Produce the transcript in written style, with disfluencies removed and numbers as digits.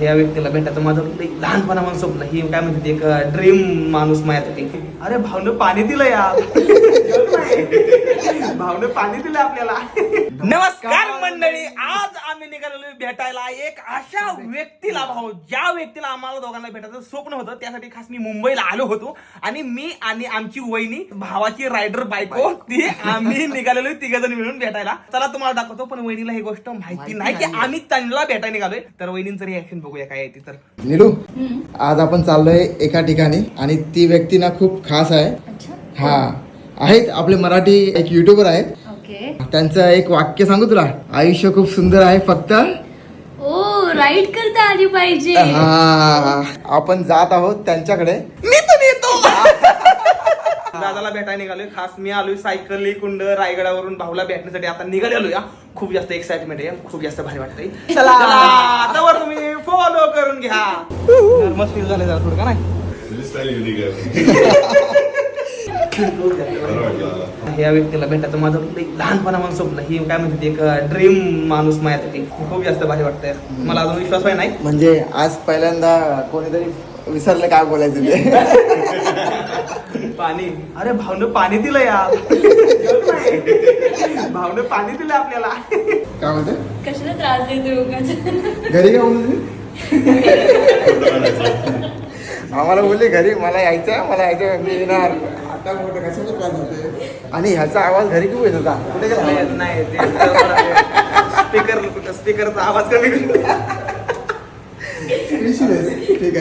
या व्यक्तीला भेटायचं माझं लहानपणापासून स्वप्न. ही काय म्हणते एक ड्रीम माणूस माझ्यासाठी. अरे भावनं पाणी दिलं यार. भावनं पाणी दिलं आपल्याला. नमस्कार मंडळी, आज आम्ही निघालेलो भेटायला एक अशा व्यक्तीला, भाऊ ज्या व्यक्तीला आम्हाला दोघांना भेटायचं स्वप्न होतं. त्यासाठी खास मी मुंबईला आलो होतो आणि मी आणि आमची वहिनी, भावाची रायडर बायको, ती आम्ही निघालेलो तिघजण मिळून भेटायला. चला तुम्हाला दाखवतो. पण वहिनीला ही गोष्ट माहिती नाही की आम्ही त्यांना भेटायला निघालोय. तर वहिनींचं रिॲक्शन बघूया काय येते. तर नीलू, आज आपण चाललोय एका ठिकाणी आणि ती व्यक्ती ना खूप खास आहे. हा आहेत आपले मराठी एक युट्यूबर आहेत. त्यांचं एक वाक्य सांगू तुला, आयुष्य खूप सुंदर आहे फक्त राईड करता आली पाहिजे. हा, आपण जात आहोत त्यांच्याकडे. मी पण येतो. दादाला भेटायला निघालोय. खास मी आलोय सायकली कुंड रायगडावरून भाऊला भेटण्यासाठी आता निघालेलो या. खूप जास्त एक्साइटमेंट आहे, खूप जास्त भारी वाटतंय. चला आता तुम्ही फॉलो करून घ्या. मस्त फील झालं जरा थोडं का नाही. या व्यक्तीला भेटायचं माझं लहानपणापासून स्वप्न. ही काय म्हणते एक ड्रीम माणूस माझ्यासाठी. खूप जास्त भारी वाटतंय. मला अजून विश्वास नाही. म्हणजे आज पहिल्यांदा कोणीतरी विसरलं काय बोलायचं ते. पाणी. अरे भावनं पाणी दिलं यार. भावनं पाणी दिलं आपल्याला. काय म्हणते, कशाला त्रास देतो घरी का बोलली? आम्हाला बोलली घरी मला यायचं मी येणार. आता मोठं कशाला त्रास होते. आणि ह्याचा आवाज घरी खूप येत होता. कुठे गेला? नाही स्पीकरचा आवाज कमी. ठीक आहे.